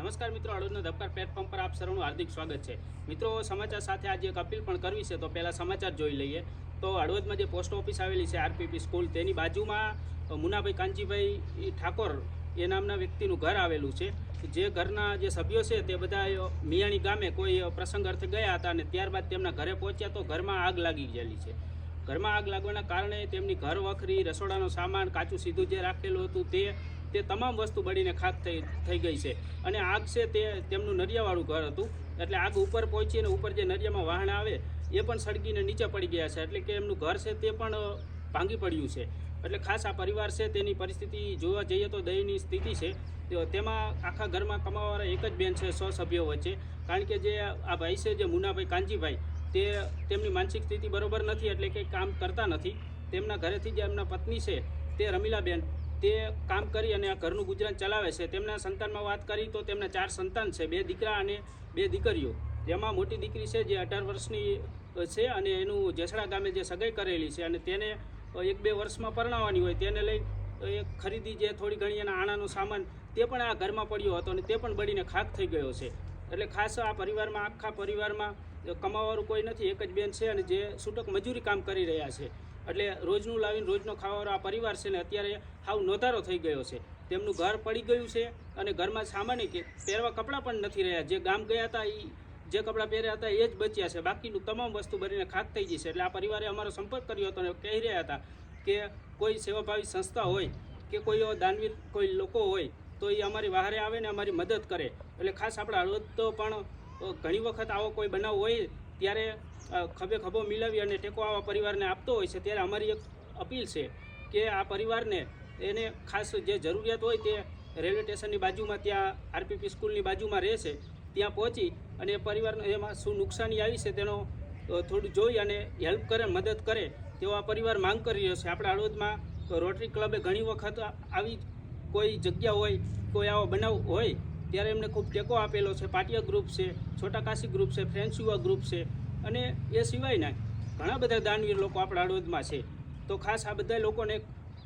નમસ્કાર મિત્રો, હળવદના ધબકાર પ્લેટફોર્મ પર આપ સર્વનું હાર્દિક સ્વાગત છે। મિત્રો, સમાચાર સાથે આજે એક અપીલ પણ કરવી છે, તો પહેલાં સમાચાર જોઈ લઈએ। તો હળવદમાં જે પોસ્ટ ઓફિસ આવેલી છે આરપીપી સ્કૂલ, તેની બાજુમાં મુનાભાઈ કાંજીભાઈ ઠાકોર એ નામના વ્યક્તિનું ઘર આવેલું છે। જે ઘરના જે સભ્યો છે તે બધા મિયાણી ગામે કોઈ પ્રસંગ અર્થે ગયા હતા અને ત્યારબાદ તેમના ઘરે પહોંચ્યા તો ઘરમાં આગ લાગી ગયેલી છે। ઘરમાં આગ લાગવાના કારણે તેમની ઘર વખરી, રસોડાનો સામાન, કાચું સીધું જે રાખેલું હતું તે તમામ વસ્તુ બળીને ખાક થઈ ગઈ છે। અને આગ છે તે તેમનું નરિયાવાળું ઘર હતું, એટલે આગ ઉપર પહોંચી અને ઉપર જે નરિયામાં વાહણ આવે એ પણ સળગીને નીચે પડી ગયા છે, એટલે કે એમનું ઘર છે તે પણ ભાંગી પડ્યું છે। એટલે ખાસ આ પરિવાર છે તેની પરિસ્થિતિ જોવા જઈએ તો દયનીય સ્થિતિ છે। તેમાં આખા ઘરમાં કમાવાવાળા એક જ બેન છે 100 સભ્યો વચ્ચે, કારણ કે જે આ ભાઈ છે જે મુનાભાઈ કાંજીભાઈ તેમની માનસિક સ્થિતિ બરોબર નથી, એટલે કે કામ કરતા નથી। તેમના ઘરેથી જે એમના પત્ની છે તે રમીલાબેન તે કામ કરી અને આ ઘરનું ગુજરાન ચલાવે છે। તેમના સંતાનમાં વાત કરી તો તેમના 4 સંતાન છે, 2 દીકરા અને 2 દીકરીઓ। જેમાં મોટી દીકરી છે જે 18 વર્ષની છે અને એનું જેસડા ગામે જે સગાઈ કરેલી છે અને તેને 1-2 વર્ષમાં પરણાવવાની હોય, તેને લઈ એ ખરીદી જે થોડી ઘણી એના આણાનો સામાન તે પણ આ ઘરમાં પડ્યો હતો અને તે પણ બળીને ખાક થઈ ગયો છે। એટલે ખાસ આ પરિવારમાં, આખા પરિવારમાં કમાવાવાળું કોઈ નથી, એક જ બેન છે અને જે છૂટક મજૂરી કામ કરી રહ્યા છે। એટલે રોજનું લાવીને રોજનો ખાવાવાળો આ પરિવાર છે ને અત્યારે હાવ નોધારો થઈ ગયો છે। તેમનું ઘર પડી ગયું છે અને ઘરમાં સામાન્ય કે પહેરવા કપડાં પણ નથી રહ્યા। જે ગામ ગયા હતા એ જે કપડાં પહેર્યા હતા એ જ બચ્યા છે, બાકીનું તમામ વસ્તુ બળીને ખાક થઈ ગઈ છે। એટલે આ પરિવારે અમારો સંપર્ક કર્યો હતો અને કહી રહ્યા હતા કે કોઈ સેવાભાવી સંસ્થા હોય કે કોઈ દાનવીર કોઈ લોકો હોય તો એ અમારી વહારે આવે ને અમારી મદદ કરે। એટલે ખાસ આપણા હળવદ તો પણ ઘણી વખત આવો કોઈ બનાવ હોય ત્યારે ખભે ખભો મિલાવી અને ટેકો આવા પરિવારને આપતો હોય છે। ત્યારે અમારી એક અપીલ છે કે આ પરિવારને એને ખાસ જે જરૂરિયાત હોય તે રેલવે સ્ટેશનની બાજુમાં, ત્યાં આરપીપી સ્કૂલની બાજુમાં રહે છે, ત્યાં પહોંચી અને એ પરિવારને એમાં શું નુકસાની આવી છે તેનો થોડું જોઈ અને હેલ્પ કરે, મદદ કરે તેવો આ પરિવાર માંગ કરી રહ્યો છે। આપણા હળવદમાં રોટરી ક્લબે ઘણી વખત આવી કોઈ જગ્યા હોય, કોઈ આવો બનાવ હોય ત્યારે એમને ખૂબ ટેકો આપેલો છે। પાટિયા ગ્રુપ છે, છોટા કાશી ગ્રુપ છે, ફ્રેન્ડ્સ યુવા ગ્રુપ છે અને એ સિવાયના ઘણા બધા દાનવીર લોકો આપણા હળવદમાં છે। તો ખાસ આ બધા લોકોને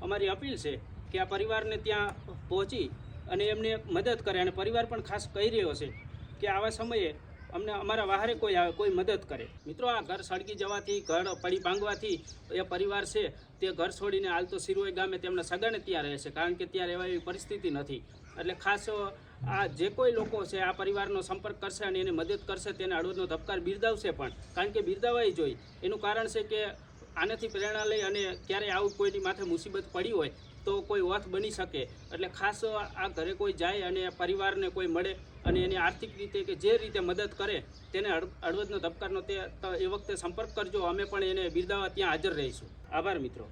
અમારી અપીલ છે કે આ પરિવારને ત્યાં પહોંચી અને એમને મદદ કરે, અને પરિવાર પણ ખાસ કહી રહ્યો છે કે આવા સમયે અમને અમારા વહારે કોઈ આવે, કોઈ મદદ કરે। મિત્રો, આ ઘર સળગી જવાથી, ઘર પડી ભાંગવાથી એ પરિવાર છે તે ઘર છોડીને હાલ તો સિરોઈ ગામે તેમના સગાને ત્યાં રહે છે, કારણ કે ત્યાં રહેવા એવી પરિસ્થિતિ નથી। એટલે ખાસ આ જે કોઈ લોકો છે આ પરિવારનો સંપર્ક કરશે અને એને મદદ કરશે તેને હળવદનો ધબકાર બિરદાવશે પણ, કારણ કે બિરદાવાઈ જોઈ। એનું કારણ છે કે આનાથી પ્રેરણા લઈ અને ક્યારેય આવું કોઈની માથે મુસીબત પડી હોય તો કોઈ ઓથ બની શકે। એટલે ખાસ આ ઘરે કોઈ જાય અને પરિવારને કોઈ મળે અને એની આર્થિક રીતે કે જે રીતે મદદ કરે તેને હળવદનો ધબકારનો તે એ વખતે સંપર્ક કરજો। અમે પણ એને બિરદાવવા ત્યાં હાજર રહીશું। આભાર મિત્રો।